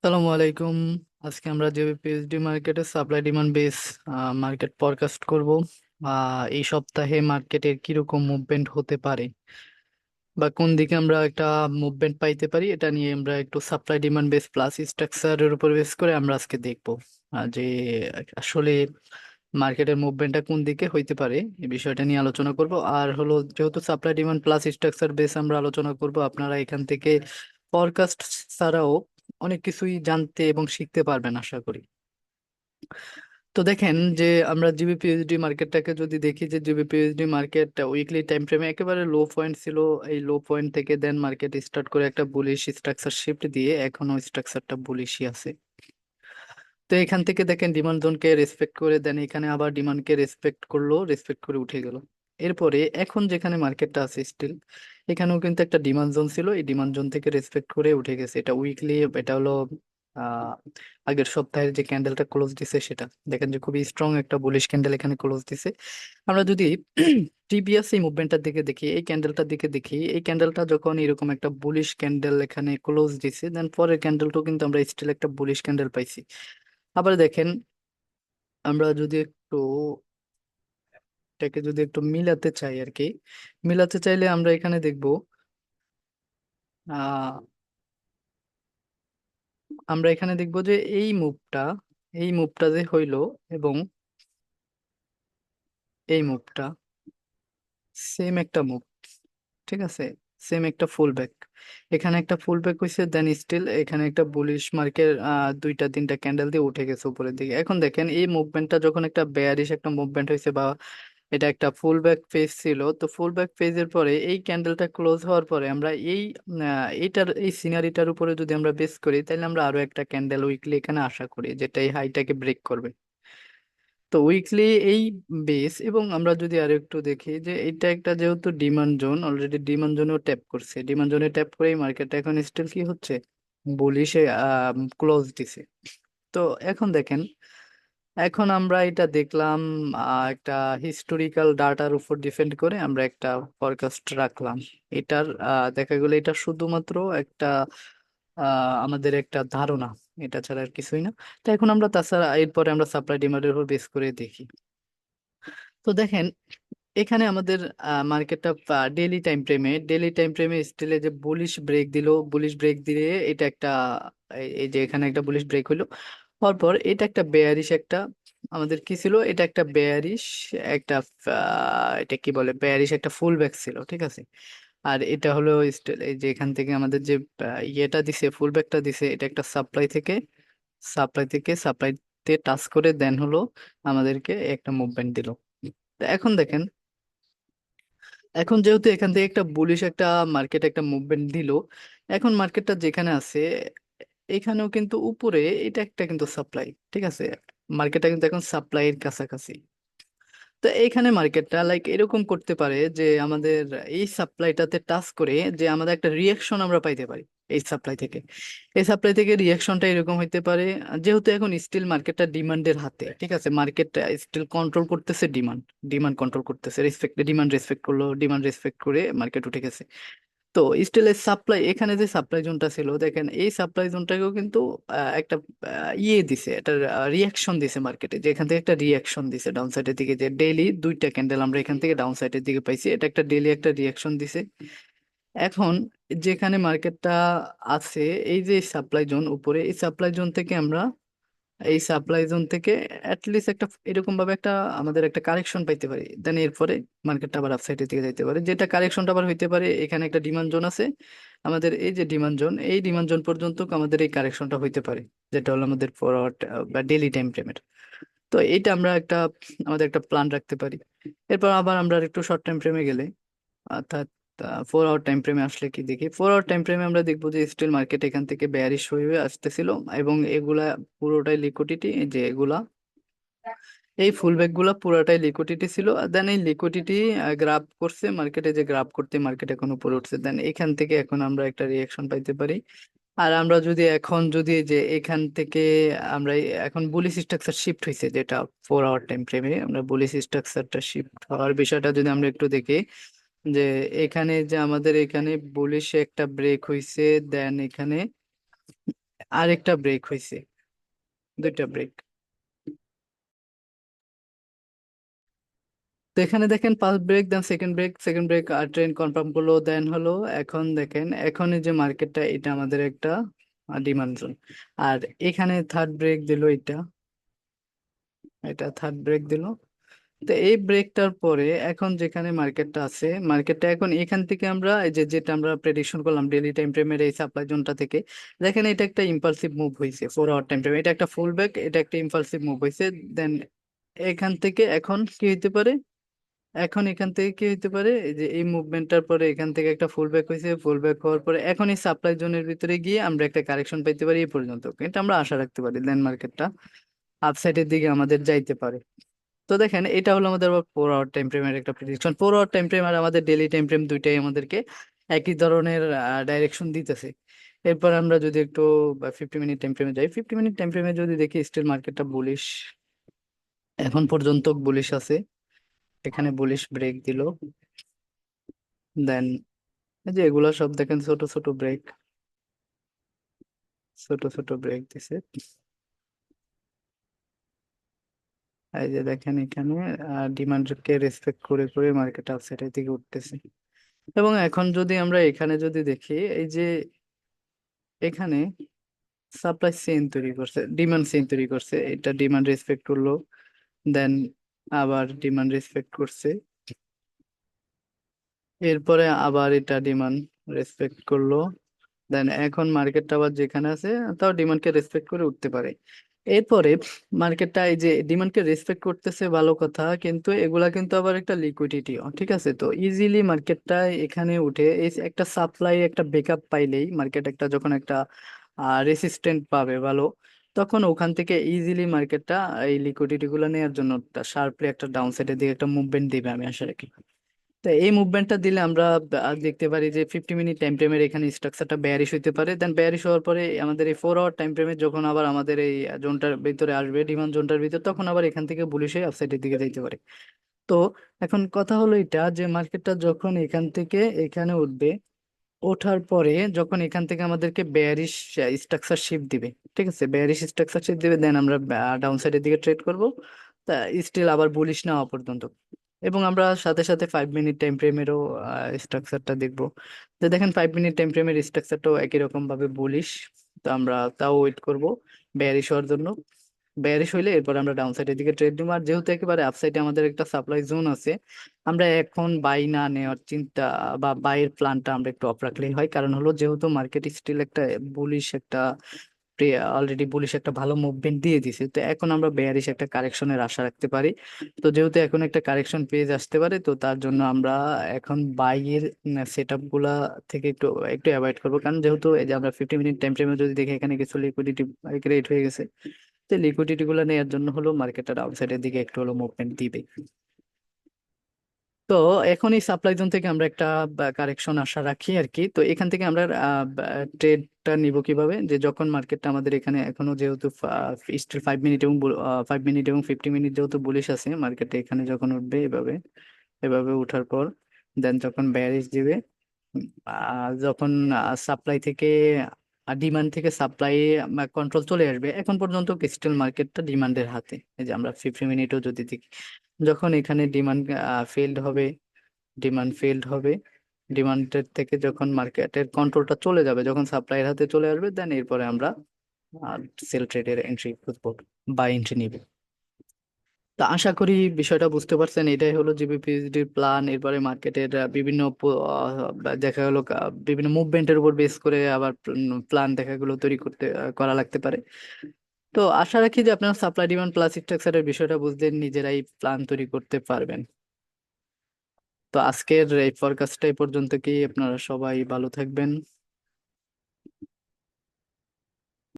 আসসালামু আলাইকুম। আজকে আমরা যে পিএইচডি মার্কেটে supply demand base market forecast করব। এই সপ্তাহে মার্কেটের কিরকম মুভমেন্ট হতে পারে বা কোন দিকে আমরা একটা মুভমেন্ট পাইতে পারি, এটা নিয়ে আমরা একটু সাপ্লাই ডিমান্ড বেস প্লাস স্ট্রাকচারের উপর বেস করে আমরা আজকে দেখব যে আসলে মার্কেটের মুভমেন্টটা কোন দিকে হইতে পারে। এই বিষয়টা নিয়ে আলোচনা করব। আর হলো, যেহেতু supply demand plus structure base আমরা আলোচনা করব, আপনারা এখান থেকে ফরকাস্ট ছাড়াও অনেক কিছুই জানতে এবং শিখতে পারবেন আশা করি। তো দেখেন যে আমরা জিবিপিএইচডি মার্কেটটাকে যদি দেখি, যে জিবিপিএইচডি মার্কেট উইকলি টাইম ফ্রেমে একেবারে লো পয়েন্ট ছিল। এই লো পয়েন্ট থেকে দেন মার্কেট স্টার্ট করে একটা বুলিশ স্ট্রাকচার শিফট দিয়ে এখনো স্ট্রাকচারটা বুলিশই আছে। তো এখান থেকে দেখেন ডিমান্ড জোনকে রেসপেক্ট করে দেন, এখানে আবার ডিমান্ডকে রেসপেক্ট করলো, রেসপেক্ট করে উঠে গেল। এরপরে এখন যেখানে মার্কেটটা আছে স্টিল, এখানেও কিন্তু একটা ডিমান্ড জোন ছিল, এই ডিমান্ড জোন থেকে রেসপেক্ট করে উঠে গেছে। এটা উইকলি, এটা হলো আহ আগের সপ্তাহের যে ক্যান্ডেলটা ক্লোজ দিছে সেটা দেখেন যে খুবই স্ট্রং একটা বুলিশ ক্যান্ডেল এখানে ক্লোজ দিছে। আমরা যদি প্রিভিয়াস এই মুভমেন্টটার দিকে দেখি, এই ক্যান্ডেলটার দিকে দেখি, এই ক্যান্ডেলটা যখন এরকম একটা বুলিশ ক্যান্ডেল এখানে ক্লোজ দিছে, দেন পরের ক্যান্ডেলটাও কিন্তু আমরা স্টিল একটা বুলিশ ক্যান্ডেল পাইছি। আবার দেখেন, আমরা যদি একটু এটাকে যদি একটু মিলাতে চাই আর কি, মিলাতে চাইলে আমরা এখানে দেখব আহ আমরা এখানে দেখব যে এই মুভটা যে হইলো, এবং এই মুভটা সেম একটা মুভ, ঠিক আছে, সেম একটা ফুল ব্যাক। এখানে একটা ফুল ব্যাক হয়েছে, দেন স্টিল এখানে একটা বুলিশ মার্কের দুইটা তিনটা ক্যান্ডেল দিয়ে উঠে গেছে উপরের দিকে। এখন দেখেন এই মুভমেন্টটা যখন একটা বেয়ারিশ একটা মুভমেন্ট হয়েছে, বা এটা একটা ফুল ব্যাক ফেজ ছিল, তো ফুল ব্যাক ফেজের পরে এই ক্যান্ডেলটা ক্লোজ হওয়ার পরে আমরা এইটার এই সিনারিটার উপরে যদি আমরা বেস করি, তাহলে আমরা আরো একটা ক্যান্ডেল উইকলি এখানে আশা করি যেটা এই হাইটাকে ব্রেক করবে। তো উইকলি এই বেস, এবং আমরা যদি আরো একটু দেখি যে এটা একটা যেহেতু ডিমান্ড জোন, অলরেডি ডিমান্ড জোনেও ট্যাপ করছে, ডিমান্ড জোনে ট্যাপ করে এই মার্কেটটা এখন স্টিল কি হচ্ছে, বুলিশে ক্লোজ দিছে। তো এখন দেখেন, এখন আমরা এটা দেখলাম একটা হিস্টোরিক্যাল ডাটার উপর ডিপেন্ড করে আমরা একটা ফরকাস্ট রাখলাম। এটার দেখা গেলো এটা শুধুমাত্র একটা আমাদের একটা ধারণা, এটা ছাড়া আর কিছুই না। তো এখন আমরা তাছাড়া এরপরে আমরা সাপ্লাই ডিমান্ডের উপর বেস করে দেখি। তো দেখেন, এখানে আমাদের মার্কেটটা ডেলি টাইম ফ্রেমে স্টিলে যে বুলিশ ব্রেক দিল, বুলিশ ব্রেক দিয়ে এটা একটা এই যে এখানে একটা বুলিশ ব্রেক হলো, পরপর এটা একটা বেয়ারিশ একটা আমাদের কি ছিল, এটা একটা বেয়ারিশ একটা এটা কি বলে, বেয়ারিশ একটা ফুল ব্যাক ছিল, ঠিক আছে। আর এটা হলো স্টিল এই যে এখান থেকে আমাদের যে ইয়েটা দিছে, ফুল ব্যাকটা দিছে, এটা একটা সাপ্লাইতে টাচ করে দেন হলো আমাদেরকে একটা মুভমেন্ট দিল। তো এখন দেখেন, এখন যেহেতু এখান থেকে একটা বুলিশ একটা মার্কেট একটা মুভমেন্ট দিল, এখন মার্কেটটা যেখানে আছে এখানেও কিন্তু উপরে এটা একটা কিন্তু সাপ্লাই, ঠিক আছে, মার্কেটটা কিন্তু এখন সাপ্লাইয়ের কাছাকাছি। তো এইখানে মার্কেটটা লাইক এরকম করতে পারে যে আমাদের এই সাপ্লাইটাতে টাচ করে যে আমাদের একটা রিয়াকশন আমরা পাইতে পারি এই সাপ্লাই থেকে রিয়াকশনটা এরকম হইতে পারে। যেহেতু এখন স্টিল মার্কেটটা ডিমান্ডের হাতে, ঠিক আছে, মার্কেটটা স্টিল কন্ট্রোল করতেছে ডিমান্ড, ডিমান্ড কন্ট্রোল করতেছে, ডিমান্ড রেসপেক্ট করলো, ডিমান্ড রেসপেক্ট করে মার্কেট উঠে গেছে। তো স্টিলের সাপ্লাই, এখানে যে সাপ্লাই জোনটা ছিল দেখেন, এই সাপ্লাই জোনটাকেও কিন্তু একটা ইয়ে দিছে, একটা রিয়াকশন দিছে মার্কেটে, যে এখান থেকে একটা রিয়াকশন দিছে ডাউন সাইডের দিকে, যে ডেইলি দুইটা ক্যান্ডেল আমরা এখান থেকে ডাউন সাইডের দিকে পাইছি, এটা একটা ডেইলি একটা রিয়াকশন দিছে। এখন যেখানে মার্কেটটা আছে, এই যে সাপ্লাই জোন উপরে, এই সাপ্লাই জোন থেকে অ্যাটলিস্ট একটা এরকম ভাবে একটা আমাদের একটা কারেকশন পাইতে পারি, দেন এরপরে মার্কেটটা আবার আপসাইডের দিকে যাইতে পারে, যেটা কারেকশনটা আবার হইতে পারে এখানে একটা ডিমান্ড জোন আছে আমাদের, এই যে ডিমান্ড জোন, এই ডিমান্ড জোন পর্যন্ত আমাদের এই কারেকশনটা হইতে পারে, যেটা হলো আমাদের ফরওয়ার্ড বা ডেইলি টাইম ফ্রেমের। তো এইটা আমরা একটা আমাদের একটা প্ল্যান রাখতে পারি। এরপর আবার আমরা একটু শর্ট টাইম ফ্রেমে গেলে, অর্থাৎ 4 আওয়ার টাইম ফ্রেমে আসলে কি দেখি, 4 আওয়ার টাইম ফ্রেমে আমরা দেখবো যে স্টিল মার্কেট এখান থেকে বেয়ারিশ হয়ে আসতেছিল, এবং এগুলা পুরোটাই লিকুইডিটি, যে এগুলা এই ফুল ব্যাগ গুলা পুরোটাই লিকুইডিটি ছিল। দেন এই লিকুইডিটি গ্রাব করছে মার্কেটে, যে গ্রাব করতে মার্কেট এখন উপরে উঠছে, দেন এখান থেকে এখন আমরা একটা রিয়াকশন পাইতে পারি। আর আমরা যদি এখন যদি যে এখান থেকে আমরা এখন বুলিশ স্ট্রাকচার শিফট হয়েছে, যেটা 4 আওয়ার টাইম ফ্রেমে আমরা বুলিশ স্ট্রাকচারটা শিফট হওয়ার বিষয়টা যদি আমরা একটু দেখি, যে এখানে যে আমাদের এখানে বুলিশ একটা ব্রেক হইছে, দেন এখানে আরেকটা ব্রেক হয়েছে, দুইটা ব্রেক। তো এখানে দেখেন first break, then second break, second break আর ট্রেন কনফার্ম করলো, দেন হলো এখন দেখেন এখন এই যে মার্কেটটা এটা আমাদের একটা ডিমান্ড জোন। আর এখানে থার্ড ব্রেক দিল, এটা এটা থার্ড ব্রেক দিল। তো এই ব্রেকটার পরে এখন যেখানে মার্কেটটা আছে, মার্কেটটা এখন এখান থেকে আমরা এই যে যেটা আমরা প্রেডিকশন করলাম ডেইলি টাইম ফ্রেমের এই সাপ্লাই জোনটা থেকে, দেখেন এটা একটা ইম্পালসিভ মুভ হয়েছে 4 আওয়ার টাইম ফ্রেম, এটা একটা ফুল ব্যাক, এটা একটা ইম্পালসিভ মুভ হয়েছে। দেন এখান থেকে এখন কি হইতে পারে, এখন এখান থেকে কি হইতে পারে, এই যে এই মুভমেন্টটার পরে এখান থেকে একটা ফুল ব্যাক হয়েছে, ফুল ব্যাক হওয়ার পরে এখন এই সাপ্লাই জোনের ভিতরে গিয়ে আমরা একটা কারেকশন পাইতে পারি এই পর্যন্ত, এটা আমরা আশা রাখতে পারি, দেন মার্কেটটা আপসাইডের দিকে আমাদের যাইতে পারে। তো দেখেন এটা হলো আমাদের 4 আওয়ার টাইম ফ্রেমের একটা প্রেডিকশন। 4 আওয়ার টাইম ফ্রেম আর আমাদের ডেইলি টাইম ফ্রেম দুইটাই আমাদেরকে একই ধরনের ডাইরেকশন দিতেছে। এরপর আমরা যদি একটু 50 মিনিট টাইম ফ্রেমে যাই, 50 মিনিট টাইম ফ্রেমে যদি দেখি স্টিল মার্কেটটা বুলিশ, এখন পর্যন্ত বুলিশ আছে। এখানে বুলিশ ব্রেক দিল, দেন এই যে এগুলা সব দেখেন ছোট ছোট ব্রেক, ছোট ছোট ব্রেক দিছে। এই যে দেখেন এখানে ডিমান্ডকে রেসপেক্ট করে করে মার্কেট আপসাইডের দিকে উঠতেছে। এবং এখন যদি আমরা এখানে যদি দেখি, এই যে এখানে সাপ্লাই চেইন তৈরি করছে, ডিমান্ড চেইন তৈরি করছে, এটা ডিমান্ড রেসপেক্ট করলো, দেন আবার ডিমান্ড রেসপেক্ট করছে, এরপরে আবার এটা ডিমান্ড রেসপেক্ট করলো, দেন এখন মার্কেটটা আবার যেখানে আছে তাও ডিমান্ডকে রেসপেক্ট করে উঠতে পারে। এরপরে মার্কেটটা এই যে ডিমান্ডকে রেসপেক্ট করতেছে ভালো কথা, কিন্তু এগুলা কিন্তু আবার একটা লিকুইডিটিও, ঠিক আছে? তো ইজিলি মার্কেটটা এখানে উঠে এই একটা সাপ্লাই একটা ব্যাকআপ পাইলেই মার্কেট একটা যখন একটা রেসিস্ট্যান্ট পাবে ভালো, তখন ওখান থেকে ইজিলি মার্কেটটা এই লিকুইডিটি গুলো নেওয়ার জন্য শার্পলি একটা ডাউন সাইডের দিকে একটা মুভমেন্ট দিবে আমি আশা রাখি। তো এই মুভমেন্টটা দিলে আমরা দেখতে পারি যে 50 মিনিট টাইম ফ্রেমের এখানে স্ট্রাকচারটা বেয়ারিশ হইতে পারে, দেন বেয়ারিশ হওয়ার পরে আমাদের এই 4 আওয়ার টাইম ফ্রেমে যখন আবার আমাদের এই জোনটার ভিতরে আসবে, ডিমান্ড জোনটার ভিতরে, তখন আবার এখান থেকে বুলিশ হয়ে আপসাইডের দিকে যাইতে পারে। তো এখন কথা হলো এটা যে মার্কেটটা যখন এখান থেকে এখানে উঠবে, ওঠার পরে যখন এখান থেকে আমাদেরকে বেয়ারিশ স্ট্রাকচার শিফট দিবে, ঠিক আছে, বেয়ারিশ স্ট্রাকচার শিফট দিবে, দেন আমরা ডাউন সাইডের দিকে ট্রেড করব, তা স্টিল আবার বুলিশ না হওয়া পর্যন্ত। এবং আমরা সাথে সাথে 5 মিনিট টাইম ফ্রেমেরও স্ট্রাকচারটা দেখবো। তো দেখেন 5 মিনিট টাইম ফ্রেমের স্ট্রাকচারটাও একই রকম ভাবে বুলিশ। তো আমরা তাও ওয়েট করব বেয়ারিশ হওয়ার জন্য। বেয়ারিশ হইলে এরপর আমরা ডাউন সাইডের দিকে ট্রেড নিবো। আর যেহেতু একেবারে আপ সাইডে আমাদের একটা সাপ্লাই জোন আছে, আমরা এখন বাই না নেওয়ার চিন্তা বা বাইয়ের প্ল্যানটা আমরা একটু অফ রাখলেই হয়। কারণ হলো যেহেতু মার্কেট স্টিল একটা বুলিশ একটা অলরেডি বুলিশ একটা ভালো মুভমেন্ট দিয়ে দিছে, তো এখন আমরা বেয়ারিশ একটা কারেকশনের আশা রাখতে পারি। তো যেহেতু এখন একটা কারেকশন পেজ আসতে পারে, তো তার জন্য আমরা এখন বাইয়ের সেট আপ গুলা থেকে একটু একটু অ্যাভয়েড করবো। কারণ যেহেতু এই যে আমরা 50 মিনিট টাইম ফ্রেমে যদি দেখি এখানে কিছু লিকুইডিটি ক্রিয়েট হয়ে গেছে, তো লিকুইডিটি গুলো নেওয়ার জন্য হলো মার্কেটটা আউটসাইডের দিকে একটু হলো মুভমেন্ট দিবে। তো এখন এই সাপ্লাই জোন থেকে আমরা একটা কারেকশন আশা রাখি আর কি। তো এখান থেকে আমরা ট্রেডটা নিব কিভাবে, যে যখন মার্কেটটা আমাদের এখানে এখনো যেহেতু স্টিল 5 মিনিট এবং 5 মিনিট এবং 50 মিনিট যেহেতু বুলিশ আছে, মার্কেটে এখানে যখন উঠবে এভাবে, এভাবে উঠার পর দেন যখন ব্যারিশ দিবে, যখন সাপ্লাই থেকে ডিমান্ড থেকে সাপ্লাই কন্ট্রোল চলে আসবে, এখন পর্যন্ত ক্রিস্টাল মার্কেটটা ডিমান্ডের হাতে। এই যে আমরা 50 মিনিটও যদি দেখি, যখন এখানে ডিমান্ড ফেলড হবে, ডিমান্ড ফেলড হবে, ডিমান্ডের থেকে যখন মার্কেটের কন্ট্রোলটা চলে যাবে, যখন সাপ্লাইয়ের হাতে চলে আসবে, দেন এরপরে আমরা সেল ট্রেডের এন্ট্রি খুঁজবো বা এন্ট্রি নিব। তা আশা করি বিষয়টা বুঝতে পারছেন, এটাই হলো জিবিপিএসডির প্ল্যান। এরপরে মার্কেটের বিভিন্ন দেখা গেলো বিভিন্ন মুভমেন্টের উপর বেস করে আবার প্ল্যান দেখা গেলো তৈরি করতে করা লাগতে পারে। তো আশা রাখি যে আপনারা সাপ্লাই ডিমান্ড প্লাস স্ট্রাকচারের বিষয়টা বুঝতে নিজেরাই প্ল্যান তৈরি করতে পারবেন। তো আজকের এই ফরকাস্টটা এই পর্যন্ত, কি আপনারা সবাই ভালো থাকবেন।